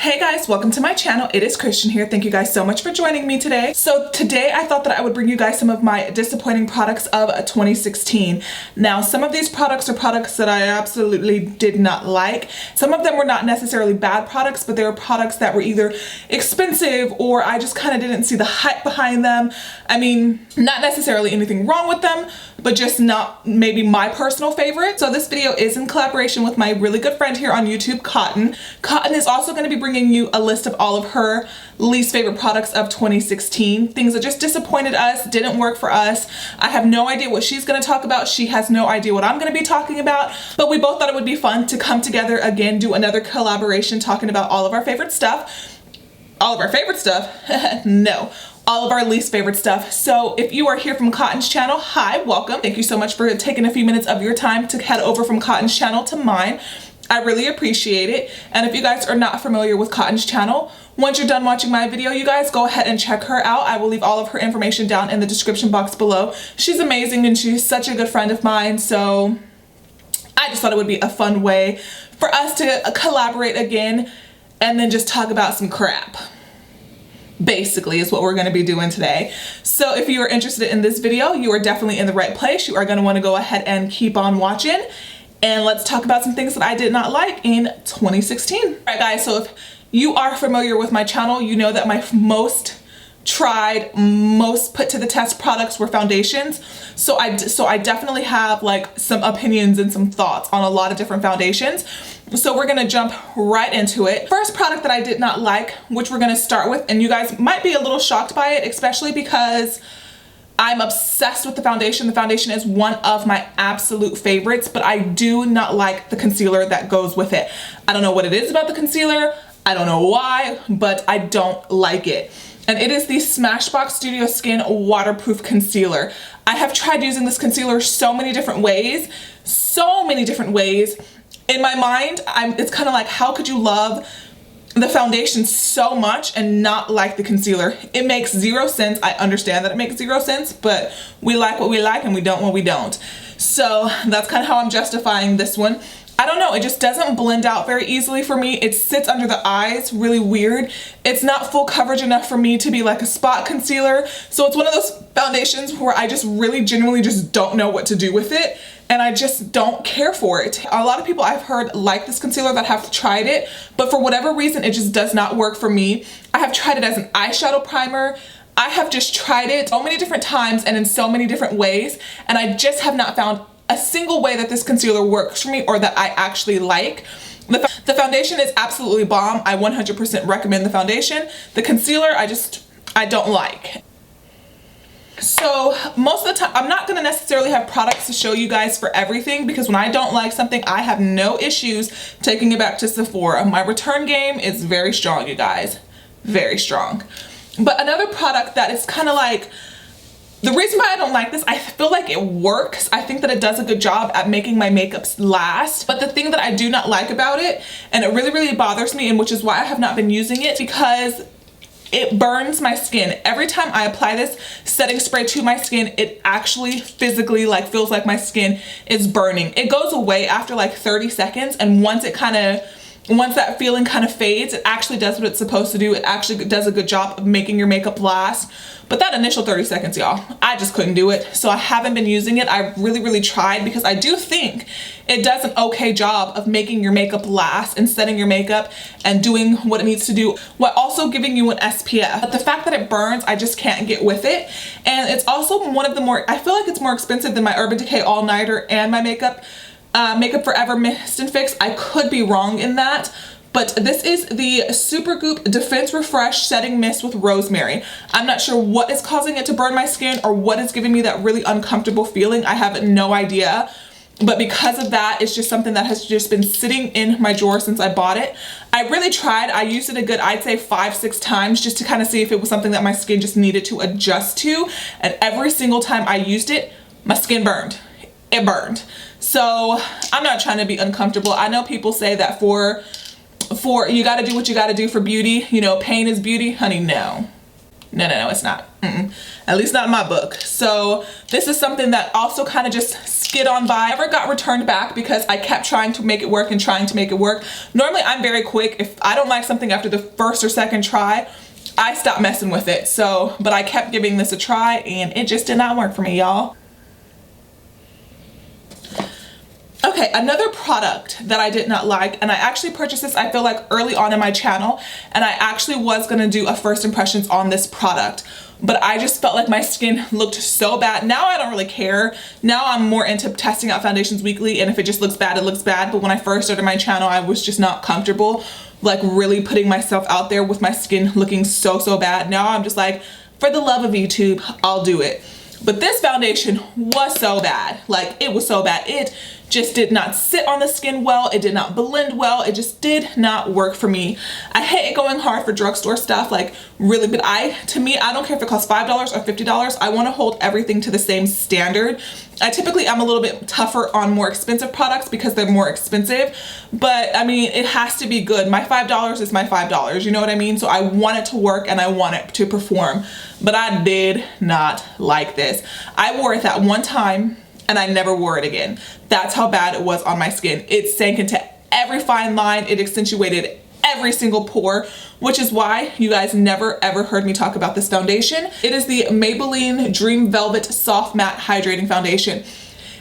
Hey guys, welcome to my channel. It is Christian here. Thank you guys so much for joining me today. So today I thought that I would bring you guys some of my disappointing products of 2016. Now, some of these products are products that I absolutely did not like. Some of them were not necessarily bad products, but they were products that were either expensive or I just kind of didn't see the hype behind them. I mean, not necessarily anything wrong with them, but just not maybe my personal favorite. So this video is in collaboration with my really good friend here on YouTube, Cotton. Cotton is also going to be bringing you a list of all of her least favorite products of 2016, things that just disappointed us, didn't work for us. I have no idea what she's going to talk about. She has no idea what I'm going to be talking about, but we both thought it would be fun to come together again, do another collaboration talking about all of our favorite stuff. All of our favorite stuff? No. All of our least favorite stuff. So if you are here from Cotton's channel, hi, welcome. Thank you so much for taking a few minutes of your time to head over from Cotton's channel to mine. I really appreciate it. And if you guys are not familiar with Cotton's channel, once you're done watching my video, you guys go ahead and check her out. I will leave all of her information down in the description box below. She's amazing and she's such a good friend of mine. So I just thought it would be a fun way for us to collaborate again and then just talk about some crap. Basically is what we're going to be doing today. So if you are interested in this video, you are definitely in the right place. You are going to want to go ahead and keep on watching. And let's talk about some things that I did not like in 2016. All right guys, so if you are familiar with my channel, you know that my most tried, most put to the test products were foundations. So I definitely have like some opinions and some thoughts on a lot of different foundations. So we're gonna jump right into it. First product that I did not like, which we're gonna start with, and you guys might be a little shocked by it, especially because I'm obsessed with the foundation. The foundation is one of my absolute favorites, but I do not like the concealer that goes with it. I don't know what it is about the concealer. I don't know why, but I don't like it. And it is the Smashbox Studio Skin Waterproof Concealer. I have tried using this concealer so many different ways. In my mind, it's kind of like, how could you love the foundation so much and not like the concealer? It makes zero sense. I understand that it makes zero sense, but we like what we like and we don't what we don't. So that's kind of how I'm justifying this one. I don't know, it just doesn't blend out very easily for me. It sits under the eyes really weird. It's not full coverage enough for me to be like a spot concealer. So it's one of those foundations where I just really genuinely just don't know what to do with it. And I just don't care for it. A lot of people I've heard like this concealer that have tried it, but for whatever reason, it just does not work for me. I have tried it as an eyeshadow primer. I have just tried it so many different times and in so many different ways, and I just have not found a single way that this concealer works for me or that I actually like. The foundation is absolutely bomb. I 100% recommend the foundation. The concealer, I don't like. So most of the time, I'm not going to necessarily have products to show you guys for everything, because when I don't like something, I have no issues taking it back to Sephora. My return game is very strong, you guys. Very strong. But another product that is kind of like, the reason why I don't like this, I feel like it works. I think that it does a good job at making my makeups last. But the thing that I do not like about it, and it really, really bothers me, and which is why I have not been using it, because it burns my skin. Every time I apply this setting spray to my skin, it actually physically like feels like my skin is burning. It goes away after like 30 seconds, and once that feeling kind of fades, it actually does what it's supposed to do. It actually does a good job of making your makeup last. But that initial 30 seconds, y'all, I just couldn't do it. So I haven't been using it. I really, really tried, because I do think it does an okay job of making your makeup last and setting your makeup and doing what it needs to do, while also giving you an SPF. But the fact that it burns, I just can't get with it. And it's also one of the more, I feel like it's more expensive than my Urban Decay All Nighter and my Makeup Forever Mist and Fix. I could be wrong in that. But this is the Supergoop Defense Refresh Setting Mist with Rosemary. I'm not sure what is causing it to burn my skin or what is giving me that really uncomfortable feeling. I have no idea. But because of that, it's just something that has just been sitting in my drawer since I bought it. I really tried. I used it a good, I'd say 5-6 times, just to kind of see if it was something that my skin just needed to adjust to. And every single time I used it, my skin burned. It burned. So I'm not trying to be uncomfortable. I know people say that for you got to do what you got to do for beauty. You know, pain is beauty. Honey, no. No, no, no, it's not. At least not in my book. So this is something that also kind of just skid on by. Never got returned back because I kept trying to make it work and trying to make it work. Normally I'm very quick. If I don't like something after the first or second try, I stop messing with it. So, but I kept giving this a try and it just did not work for me, y'all. Okay, another product that I did not like, and I actually purchased this, I feel like early on in my channel, and I actually was gonna do a first impressions on this product, but I just felt like my skin looked so bad. Now I don't really care. Now I'm more into testing out foundations weekly, and if it just looks bad, it looks bad. But when I first started my channel, I was just not comfortable, like really putting myself out there with my skin looking so, so bad. Now I'm just like, for the love of YouTube, I'll do it. But this foundation was so bad. Like, it was so bad. It just did not sit on the skin well. It did not blend well. It just did not work for me. I hate going hard for drugstore stuff, like really, but to me, I don't care if it costs $5 or $50. I want to hold everything to the same standard. I typically am a little bit tougher on more expensive products because they're more expensive, but I mean, it has to be good. My $5 is my $5, you know what I mean? So I want it to work and I want it to perform, but I did not like this. I wore it that one time and I never wore it again. That's how bad it was on my skin. It sank into every fine line. It accentuated every single pore, which is why you guys never ever heard me talk about this foundation. It is the Maybelline Dream Velvet Soft Matte Hydrating Foundation.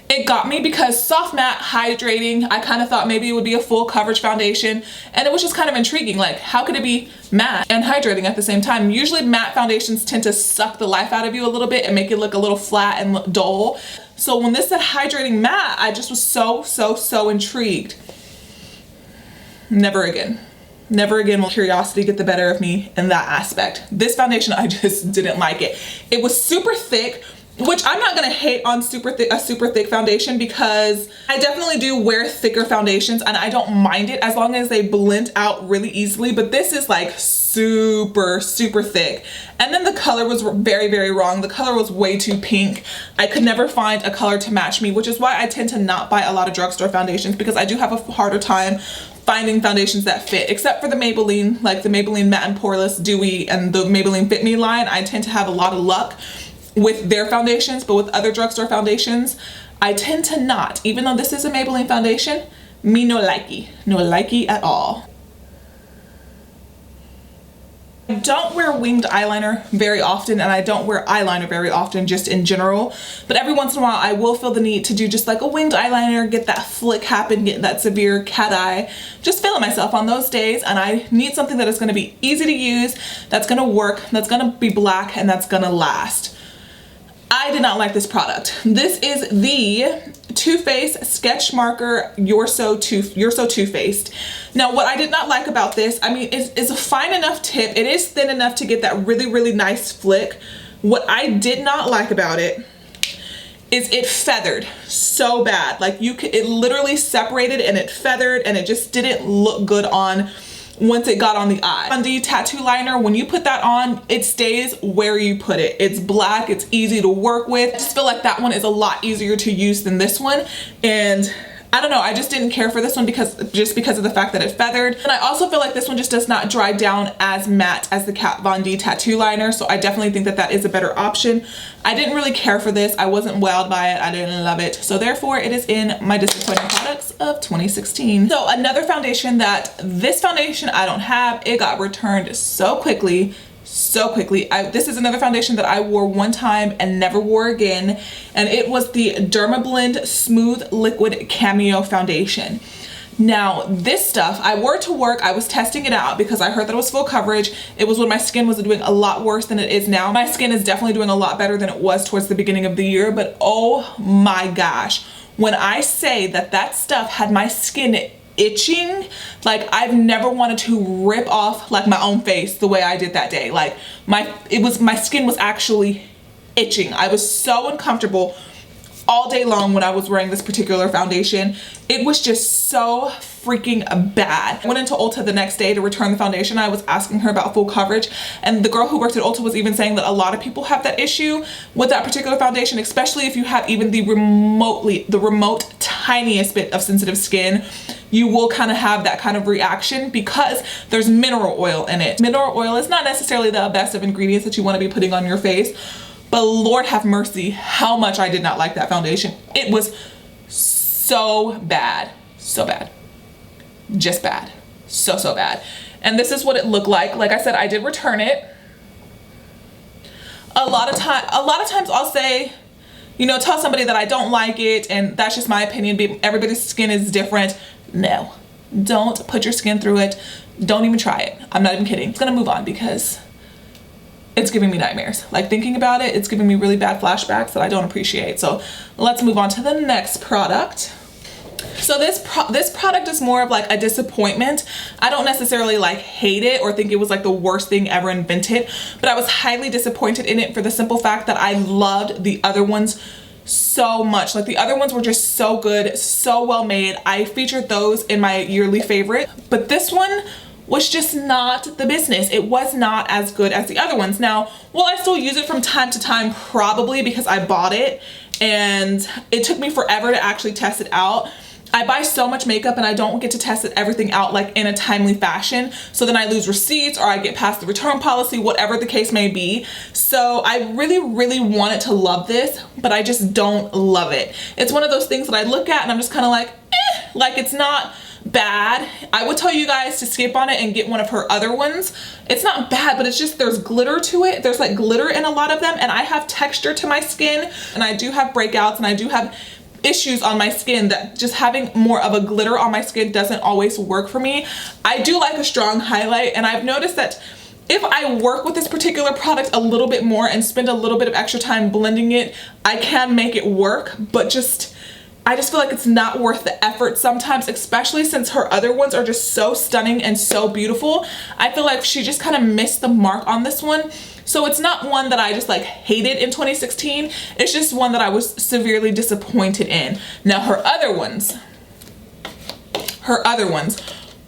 It got me because soft matte hydrating, I kind of thought maybe it would be a full coverage foundation, and it was just kind of intriguing, like how could it be matte and hydrating at the same time? Usually matte foundations tend to suck the life out of you a little bit and make it look a little flat and dull. So when this said hydrating matte, I just was so intrigued. Never again. Never again will curiosity get the better of me in that aspect. This foundation, I just didn't like it. It was super thick, which I'm not gonna hate on a super thick foundation because I definitely do wear thicker foundations and I don't mind it as long as they blend out really easily, but this is like super thick. And then the color was very wrong. The color was way too pink. I could never find a color to match me, which is why I tend to not buy a lot of drugstore foundations because I do have a harder time finding foundations that fit, except for the Maybelline, like the Maybelline Matte and Poreless Dewy and the Maybelline Fit Me line. I tend to have a lot of luck with their foundations, but with other drugstore foundations, I tend to not. Even though this is a Maybelline foundation, me no likey at all. I don't wear winged eyeliner very often, and I don't wear eyeliner very often just in general, but every once in a while I will feel the need to do just like a winged eyeliner, get that flick happen, get that severe cat eye, just feeling myself on those days, and I need something that is going to be easy to use, that's going to work, that's going to be black, and that's going to last. I did not like this product. This is the Too Faced Sketch Marker You're So Too Faced. Now, what I did not like about this, I mean, it's a fine enough tip. It is thin enough to get that really nice flick. What I did not like about it is it feathered so bad. Like it literally separated and it feathered and it just didn't look good on once it got on the eye. On the tattoo liner, when you put that on, it stays where you put it. It's black, it's easy to work with. I just feel like that one is a lot easier to use than this one. And I don't know, I just didn't care for this one because of the fact that it feathered. And I also feel like this one just does not dry down as matte as the Kat Von D tattoo liner. So I definitely think that that is a better option. I didn't really care for this. I wasn't wowed by it. I didn't love it. So therefore it is in my disappointing products of 2016. So another foundation this foundation I don't have, it got returned so quickly. This is another foundation that I wore one time and never wore again, and it was the Dermablend Smooth Liquid Cameo Foundation. Now this stuff, I wore it to work. I was testing it out because I heard that it was full coverage. It was when my skin was doing a lot worse than it is now. My skin is definitely doing a lot better than it was towards the beginning of the year, but oh my gosh, when I say that stuff had my skin itching, like I've never wanted to rip off like my own face the way I did that day. Like my skin was actually itching. I was so uncomfortable all day long when I was wearing this particular foundation. It was just so freaking bad. I went into Ulta the next day to return the foundation. I was asking her about full coverage, and the girl who worked at Ulta was even saying that a lot of people have that issue with that particular foundation, especially if you have even the remote tiniest bit of sensitive skin. You will kind of have that kind of reaction because there's mineral oil in it. Mineral oil is not necessarily the best of ingredients that you want to be putting on your face, but Lord have mercy how much I did not like that foundation. It was so bad, so bad, just bad, so bad. And this is what it looked like. Like I said, I did return it. A lot of times I'll say, you know, tell somebody that I don't like it and that's just my opinion. Everybody's skin is different. No, don't put your skin through it. Don't even try it. I'm not even kidding. I'm gonna move on because it's giving me nightmares. Like thinking about it, it's giving me really bad flashbacks that I don't appreciate. So let's move on to the next product. So this product is more of like a disappointment. I don't necessarily like hate it or think it was like the worst thing ever invented, but I was highly disappointed in it for the simple fact that I loved the other ones so much. Like the other ones were just so good, so well made. I featured those in my yearly favorite, but this one was just not the business. It was not as good as the other ones. Now, will I still use it from time to time? Probably, because I bought it and it took me forever to actually test it out. I buy so much makeup and I don't get to test everything out like in a timely fashion. So then I lose receipts or I get past the return policy, whatever the case may be. So I really wanted to love this, but I just don't love it. It's one of those things that I look at and I'm just kind of like, like it's not bad. I would tell you guys to skip on it and get one of her other ones. It's not bad, but it's just there's glitter to it. There's like glitter in a lot of them, and I have texture to my skin and I do have breakouts and I do have issues on my skin that just having more of a glitter on my skin doesn't always work for me. I do like a strong highlight, and I've noticed that if I work with this particular product a little bit more and spend a little bit of extra time blending it, I can make it work, but I just feel like it's not worth the effort sometimes, especially since her other ones are just so stunning and so beautiful. I feel like she just kind of missed the mark on this one. So it's not one that I just like hated in 2016. It's just one that I was severely disappointed in. Now her other ones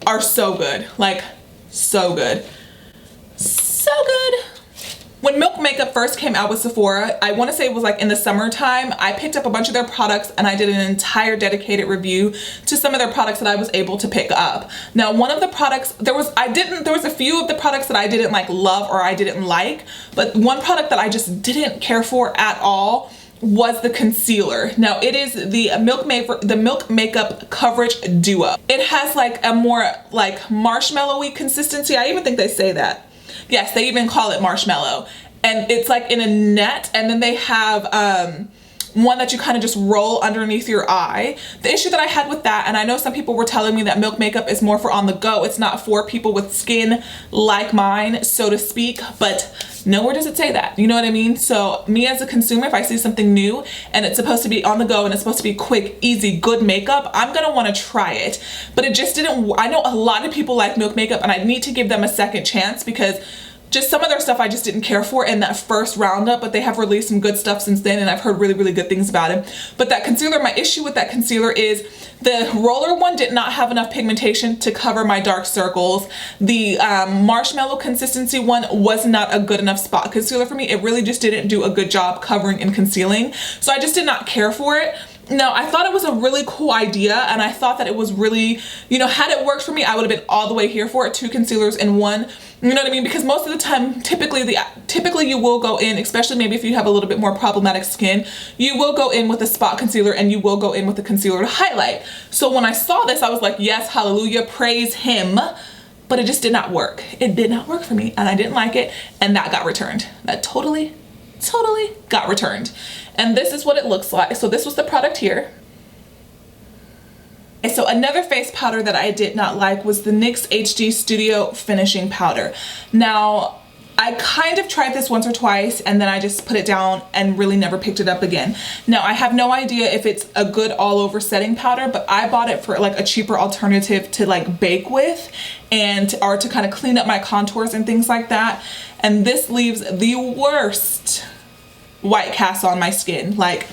are so good, like so good, so good. When Milk Makeup first came out with Sephora, I want to say it was like in the summertime, I picked up a bunch of their products and I did an entire dedicated review to some of their products that I was able to pick up. Now, one of the products, there was a few of the products that I didn't like love or I didn't like, but one product that I just didn't care for at all was the concealer. Now it is the Milk Makeup Coverage Duo. It has like a more like marshmallowy consistency. I even think they say that. Yes, they even call it marshmallow, and it's like in a net, and then they have one that you kind of just roll underneath your eye. The issue that I had with that, and I know some people were telling me that Milk Makeup is more for on the go, it's not for people with skin like mine, so to speak, but nowhere does it say that, you know what I mean? So me as a consumer, if I see something new and it's supposed to be on the go and it's supposed to be quick, easy, good makeup, I'm gonna want to try it. But it just didn't. I know a lot of people like Milk Makeup and I need to give them a second chance because just some of their stuff I just didn't care for in that first roundup, but they have released some good stuff since then and I've heard really good things about it. But that concealer, my issue with that concealer is the roller one did not have enough pigmentation to cover my dark circles. The marshmallow consistency one was not a good enough spot concealer for me. It really just didn't do a good job covering and concealing. So I just did not care for it. Now, I thought it was a really cool idea and I thought that it was really, you know, had it worked for me, I would have been all the way here for it. 2 concealers in one, you know what I mean? Because most of the time, typically you will go in, especially maybe if you have a little bit more problematic skin, you will go in with a spot concealer and you will go in with a concealer to highlight. So when I saw this, I was like, yes, hallelujah, praise him. But it just did not work. It did not work for me and I didn't like it, and that got returned. That totally got returned. And this is what it looks like. So this was the product here. So another face powder that I did not like was the NYX HD Studio Finishing Powder. Now, I kind of tried this once or twice and then I just put it down and really never picked it up again. Now, I have no idea if it's a good all over setting powder, but I bought it for like a cheaper alternative to like bake with or to kind of clean up my contours and things like that. And this leaves the worst white cast on my skin. Like,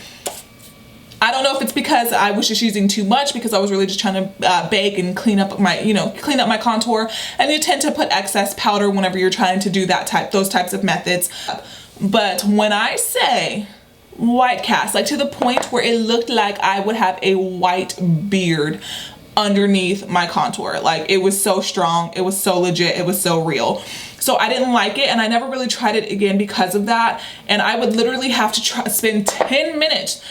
I don't know if it's because I was just using too much, because I was really just trying to bake and clean up my, clean up my contour. And you tend to put excess powder whenever you're trying to do those types of methods. But when I say white cast, like to the point where it looked like I would have a white beard underneath my contour. Like, it was so strong, it was so legit, it was so real. So I didn't like it, and I never really tried it again because of that. And I would literally have to spend 10 minutes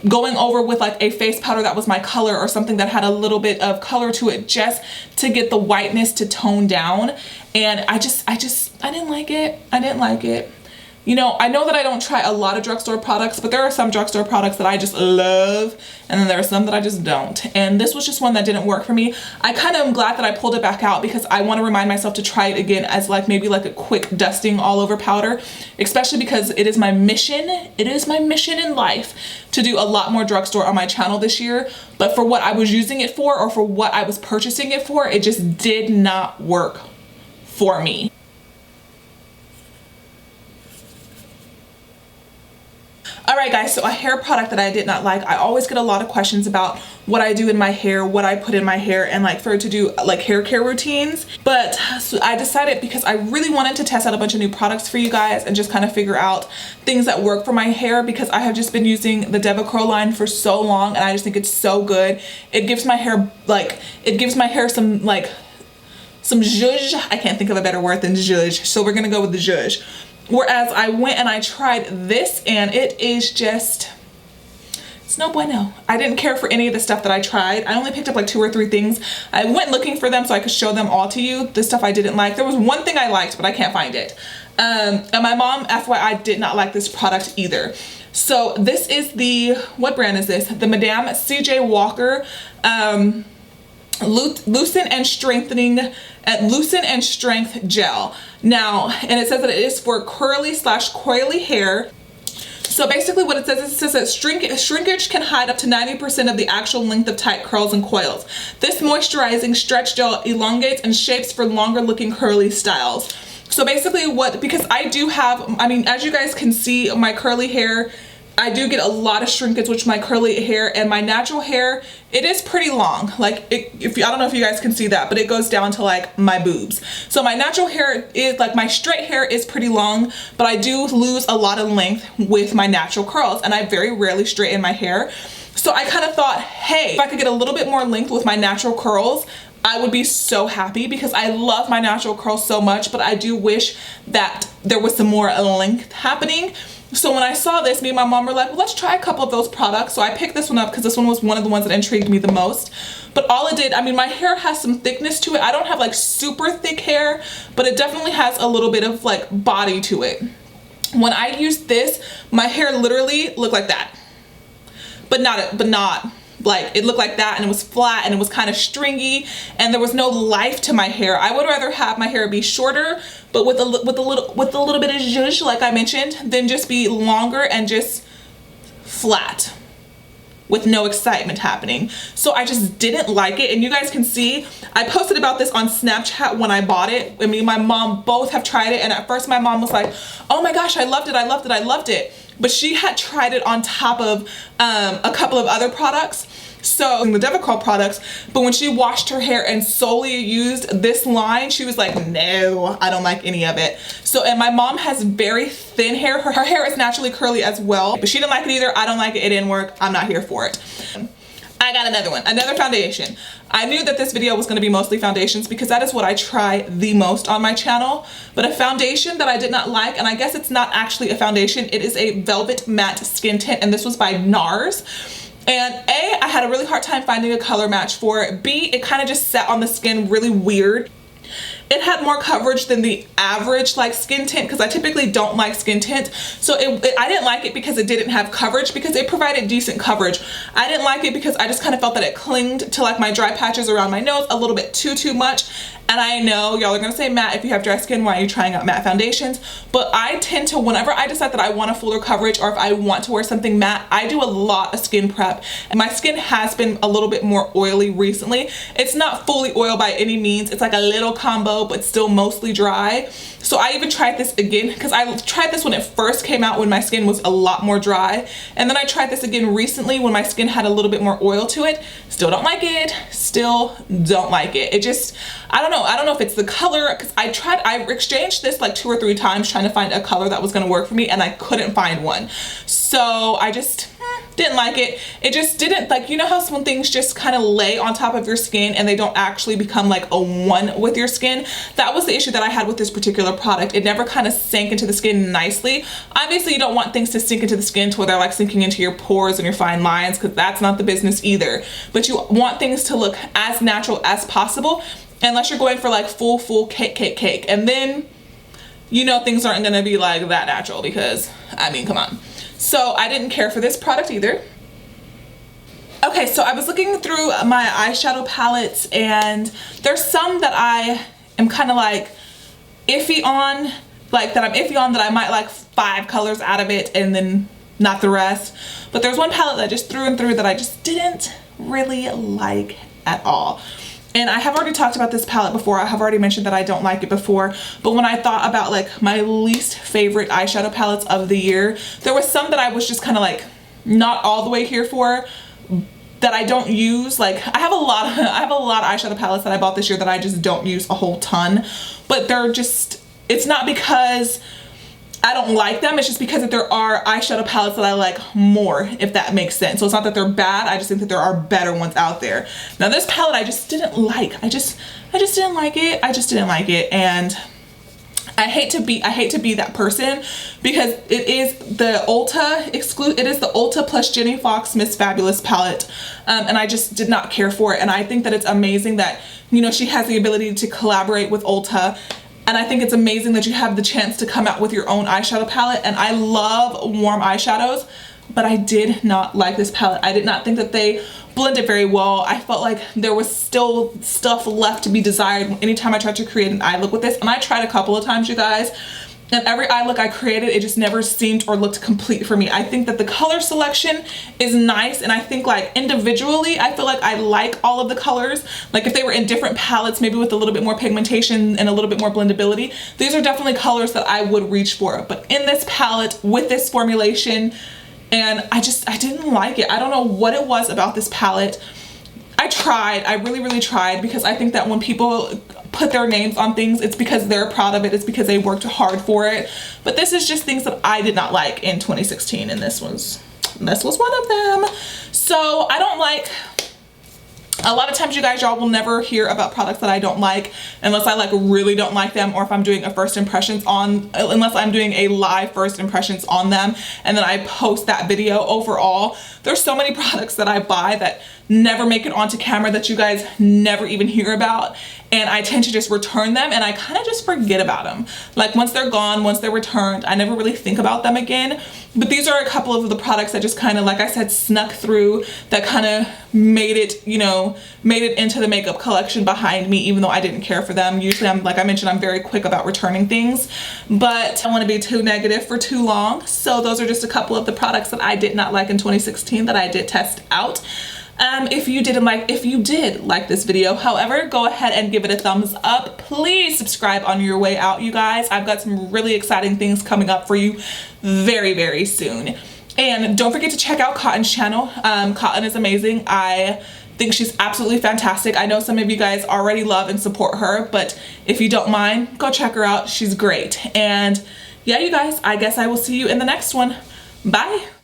going over with like a face powder that was my color, or something that had a little bit of color to it, just to get the whiteness to tone down. And I didn't like it. I didn't like it. I know that I don't try a lot of drugstore products, but there are some drugstore products that I just love, and then there are some that I just don't. And this was just one that didn't work for me. I kind of am glad that I pulled it back out, because I want to remind myself to try it again as like maybe like a quick dusting all over powder, especially because it is my mission. It is my mission in life to do a lot more drugstore on my channel this year. But for what I was using it for, or for what I was purchasing it for, it just did not work for me. All right, guys, so a hair product that I did not like. I always get a lot of questions about what I do in my hair, what I put in my hair, and like for to do like hair care routines. But so I decided, because I really wanted to test out a bunch of new products for you guys and just kind of figure out things that work for my hair, because I have just been using the DevaCurl line for so long, and I just think it's so good. It gives my hair some zhuzh. I can't think of a better word than zhuzh, so we're gonna go with the zhuzh. Whereas I went and I tried this, and it is just, it's no bueno. I didn't care for any of the stuff that I tried. I only picked up like 2 or 3 things. I went looking for them so I could show them all to you, the stuff I didn't like. There was one thing I liked, but I can't find it. And my mom, FYI, did not like this product either. So this is what brand is this? The Madame CJ Walker Loosen and Strength Gel. Now, and it says that it is for curly/coily hair. So basically what it says that shrinkage can hide up to 90% of the actual length of tight curls and coils. This moisturizing stretch gel elongates and shapes for longer looking curly styles. So basically because I do have, as you guys can see, my curly hair, I do get a lot of shrinkage with my curly hair, and my natural hair, it is pretty long. Like, I don't know if you guys can see that, but it goes down to like my boobs. So my natural hair is like, my straight hair is pretty long, but I do lose a lot of length with my natural curls, and I very rarely straighten my hair. So I kind of thought, hey, if I could get a little bit more length with my natural curls, I would be so happy, because I love my natural curls so much, but I do wish that there was some more length happening. So when I saw this, me and my mom were like, well, let's try a couple of those products. So I picked this one up because this one was one of the ones that intrigued me the most. But all it did, my hair has some thickness to it. I don't have like super thick hair, but it definitely has a little bit of like body to it. When I used this, my hair literally looked like that, but not like, it looked like that, and it was flat, and it was kind of stringy, and there was no life to my hair. I would rather have my hair be shorter, but with a little bit of zhuzh, like I mentioned, than just be longer and just flat with no excitement happening. So I just didn't like it, and you guys can see I posted about this on Snapchat when I bought it. Me and my mom both have tried it, and at first my mom was like, oh my gosh, I loved it, I loved it, I loved it. But she had tried it on top of a couple of other products, so the DevaCurl products, but when she washed her hair and solely used this line, she was like, no, I don't like any of it. So, and my mom has very thin hair. Her hair is naturally curly as well, but she didn't like it either. I don't like it. It didn't work. I'm not here for it. I got another one, another foundation. I knew that this video was going to be mostly foundations, because that is what I try the most on my channel. But a foundation that I did not like, and I guess it's not actually a foundation, it is a Velvet Matte Skin Tint, and this was by NARS. And A, I had a really hard time finding a color match for it. B, it kind of just sat on the skin really weird. It had more coverage than the average like skin tint, because I typically don't like skin tint. So I didn't like it because it didn't have coverage, because it provided decent coverage. I didn't like it because I just kind of felt that it clinged to like my dry patches around my nose a little bit too much. And I know y'all are gonna say, Matt, if you have dry skin, why are you trying out matte foundations? But I tend to, whenever I decide that I want a fuller coverage or if I want to wear something matte, I do a lot of skin prep. And my skin has been a little bit more oily recently. It's not fully oil by any means. It's like a little combo, but still mostly dry. So I even tried this again, because I tried this when it first came out when my skin was a lot more dry. And then I tried this again recently when my skin had a little bit more oil to it. Still don't like it. Still don't like it. It just, I don't know. I don't know if it's the color, because I exchanged this like 2 or 3 times trying to find a color that was going to work for me, and I couldn't find one. So I just didn't like it. It just didn't, like, you know how some things just kind of lay on top of your skin and they don't actually become like a one with your skin? That was the issue that I had with this particular product. It never kind of sank into the skin nicely. Obviously you don't want things to sink into the skin to where they're like sinking into your pores and your fine lines, because that's not the business either. But you want things to look as natural as possible, unless you're going for like full cake. And then, you know, things aren't gonna be like that natural, because I mean, come on. So I didn't care for this product either. Okay, so I was looking through my eyeshadow palettes, and there's some that I am kind of like iffy on, that I might like 5 colors out of it and then not the rest. But there's one palette that just through and through that I just didn't really like at all. And I have already talked about this palette before. I have already mentioned that I don't like it before. But when I thought about like my least favorite eyeshadow palettes of the year, there was some that I was just kind of like not all the way here for, that I don't use. Like I have a lot of eyeshadow palettes that I bought this year that I just don't use a whole ton. But they're just, it's not because I don't like them, it's just because that there are eyeshadow palettes that I like more, if that makes sense. So it's not that they're bad, I just think that there are better ones out there. Now this palette I just didn't like. I just didn't like it. I just didn't like it. And I hate to be that person, because it is the Ulta plus Jenny Fox Miss Fabulous palette. And I just did not care for it. And I think that it's amazing that, you know, she has the ability to collaborate with Ulta. And I think it's amazing that you have the chance to come out with your own eyeshadow palette. And I love warm eyeshadows, but I did not like this palette. I did not think that they blended very well. I felt like there was still stuff left to be desired anytime I tried to create an eye look with this. And I tried a couple of times, you guys. And every eye look I created, it just never seemed or looked complete for me. I think that the color selection is nice, and I think like individually, I feel like I like all of the colors. Like if they were in different palettes, maybe with a little bit more pigmentation and a little bit more blendability, these are definitely colors that I would reach for. But in this palette, with this formulation, and I didn't like it. I don't know what it was about this palette. I really tried, because I think that when people put their names on things, it's because they're proud of it, it's because they worked hard for it. But this is just things that I did not like in 2016, and this was one of them. So I don't like, a lot of times you guys, y'all will never hear about products that I don't like unless I like really don't like them, or if I'm doing unless I'm doing a live first impressions on them and then I post that video overall. There's so many products that I buy that never make it onto camera that you guys never even hear about, and I tend to just return them, and I kind of just forget about them. Like once they're gone, once they're returned, I never really think about them again. But these are a couple of the products that just kind of, like I said, snuck through, that kind of made it, you know, made it into the makeup collection behind me, even though I didn't care for them. Usually like I mentioned, I'm very quick about returning things, but I don't want to be too negative for too long. So those are just a couple of the products that I did not like in 2016 that I did test out. If you did like this video, however, go ahead and give it a thumbs up. Please subscribe on your way out, you guys. I've got some really exciting things coming up for you very soon. And don't forget to check out Cotton's channel. Cotton is amazing. I think she's absolutely fantastic. I know some of you guys already love and support her, but if you don't mind, go check her out. She's great. And yeah, you guys, I guess I will see you in the next one. Bye.